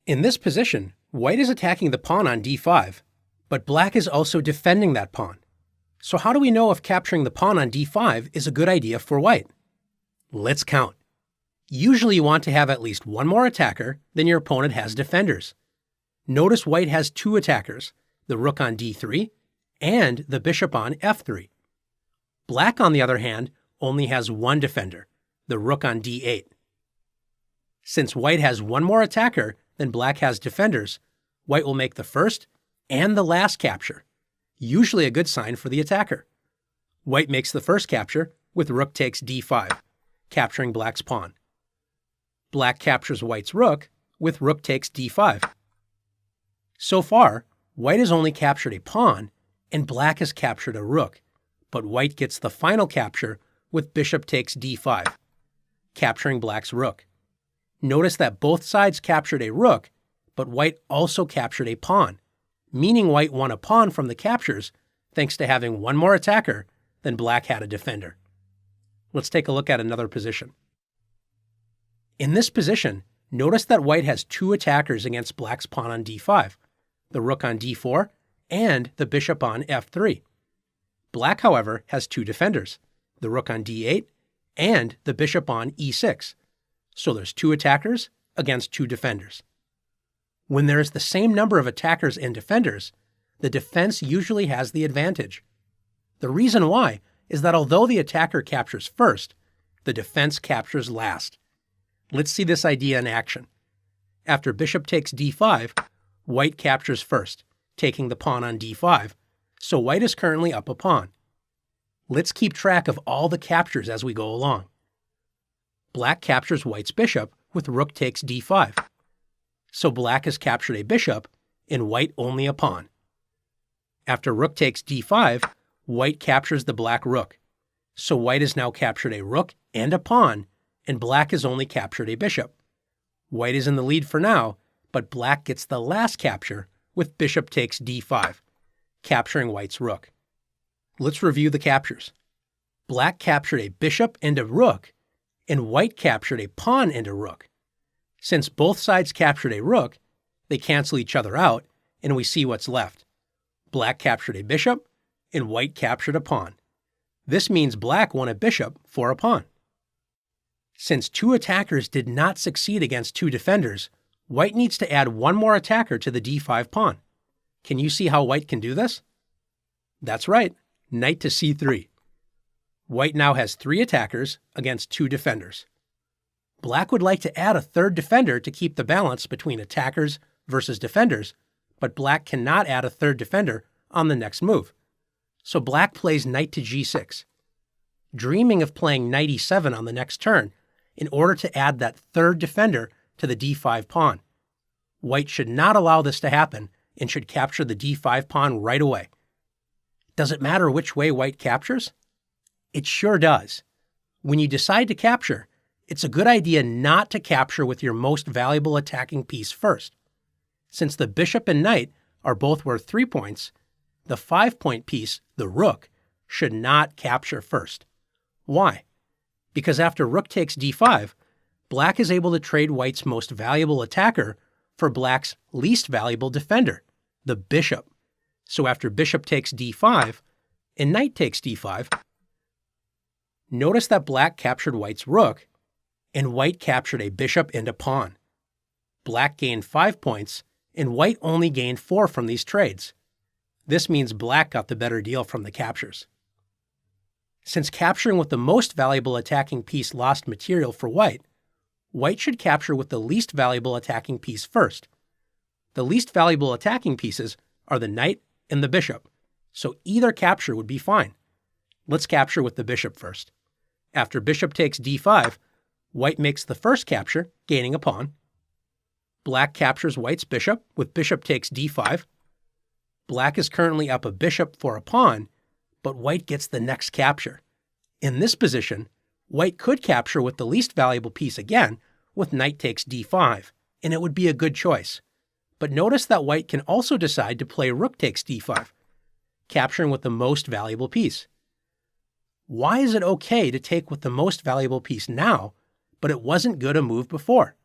In this position, white is attacking the pawn on d5, but black is also defending that pawn. So how do we know if capturing the pawn on d5 is a good idea for white? Let's count. Usually you want to have at least one more attacker than your opponent has defenders. Notice white has two attackers, the rook on d3 and the bishop on f3. Black, on the other hand, only has one defender, the rook on d8. Since white has one more attacker than black has defenders, white will make the first and the last capture, usually a good sign for the attacker. White makes the first capture with rook takes d5, capturing black's pawn. Black captures white's rook with rook takes d5. So far, white has only captured a pawn and black has captured a rook, but white gets the final capture with bishop takes d5, capturing black's rook. Notice that both sides captured a rook, but white also captured a pawn, meaning white won a pawn from the captures thanks to having one more attacker than black had a defender. Let's take a look at another position. In this position, notice that white has two attackers against black's pawn on d5, the rook on d4 and the bishop on f3. Black, however, has two defenders, the rook on d8 and the bishop on e6. So there's two attackers against two defenders. When there is the same number of attackers and defenders, the defense usually has the advantage. The reason why is that although the attacker captures first, the defense captures last. Let's see this idea in action. After bishop takes d5, white captures first, taking the pawn on d5, so white is currently up a pawn. Let's keep track of all the captures as we go along. Black captures white's bishop with rook takes d5. So black has captured a bishop and white only a pawn. After rook takes d5, white captures the black rook. So white has now captured a rook and a pawn, and black has only captured a bishop. White is in the lead for now, but black gets the last capture with bishop takes d5, capturing white's rook. Let's review the captures. Black captured a bishop and a rook, and white captured a pawn and a rook. Since both sides captured a rook, they cancel each other out, and we see what's left. Black captured a bishop, and white captured a pawn. This means black won a bishop for a pawn. Since two attackers did not succeed against two defenders, white needs to add one more attacker to the d5 pawn. Can you see how white can do this? That's right, knight to c3. White now has three attackers against two defenders. Black would like to add a third defender to keep the balance between attackers versus defenders, but black cannot add a third defender on the next move. So black plays knight to g6, dreaming of playing knight e7 on the next turn in order to add that third defender to the d5 pawn. White should not allow this to happen and should capture the d5 pawn right away. Does it matter which way white captures? It sure does. When you decide to capture, it's a good idea not to capture with your most valuable attacking piece first. Since the bishop and knight are both worth 3 points, the 5-point piece, the rook, should not capture first. Why? Because after rook takes d5, black is able to trade white's most valuable attacker for black's least valuable defender, the bishop. So after bishop takes d5 and knight takes d5, notice that black captured white's rook and white captured a bishop and a pawn. Black gained 5 points and white only gained 4 from these trades. This means black got the better deal from the captures. Since capturing with the most valuable attacking piece lost material for white, white should capture with the least valuable attacking piece first. The least valuable attacking pieces are the knight and the bishop, so either capture would be fine. Let's capture with the bishop first. After bishop takes d5, white makes the first capture, gaining a pawn. Black captures white's bishop with bishop takes d5. Black is currently up a bishop for a pawn, but white gets the next capture. In this position, white could capture with the least valuable piece again with knight takes d5, and it would be a good choice. But notice that white can also decide to play rook takes d5, capturing with the most valuable piece. Why is it okay to take with the most valuable piece now, but it wasn't good a move before?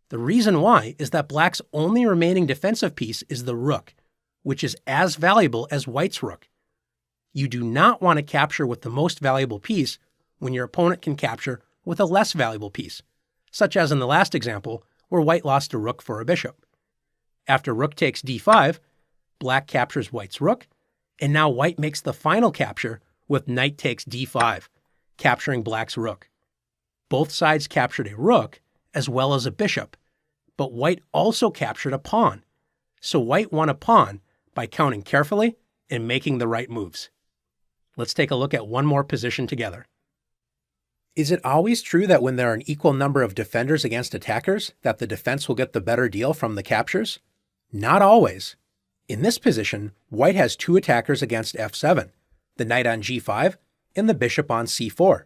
The reason why is that black's only remaining defensive piece is the rook, which is as valuable as white's rook. You do not want to capture with the most valuable piece when your opponent can capture with a less valuable piece, such as in the last example where white lost a rook for a bishop. After rook takes d5, black captures white's rook, and now white makes the final capture with knight takes d5, capturing black's rook. Both sides captured a rook as well as a bishop, but white also captured a pawn, so white won a pawn by counting carefully and making the right moves. Let's take a look at one more position together. Is it always true that when there are an equal number of defenders against attackers, that the defense will get the better deal from the captures? Not always. In this position, white has two attackers against f7, the knight on g5 and the bishop on c4.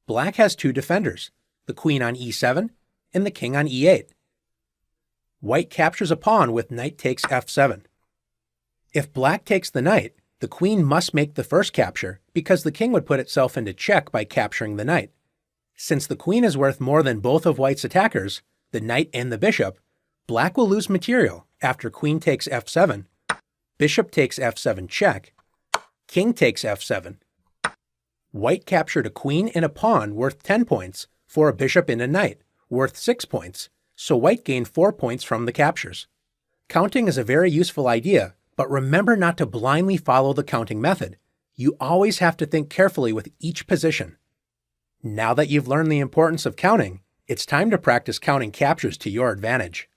Black has two defenders, the queen on e7 and the king on e8. White captures a pawn with knight takes f7. If black takes the knight, the queen must make the first capture because the king would put itself into check by capturing the knight. Since the queen is worth more than both of white's attackers, the knight and the bishop, black will lose material after queen takes f7, bishop takes f7 check, king takes f7. White captured a queen and a pawn worth 10 points for a bishop and a knight worth 6 points, so white gained 4 points from the captures. Counting is a very useful idea, but remember not to blindly follow the counting method. You always have to think carefully with each position. Now that you've learned the importance of counting, it's time to practice counting captures to your advantage.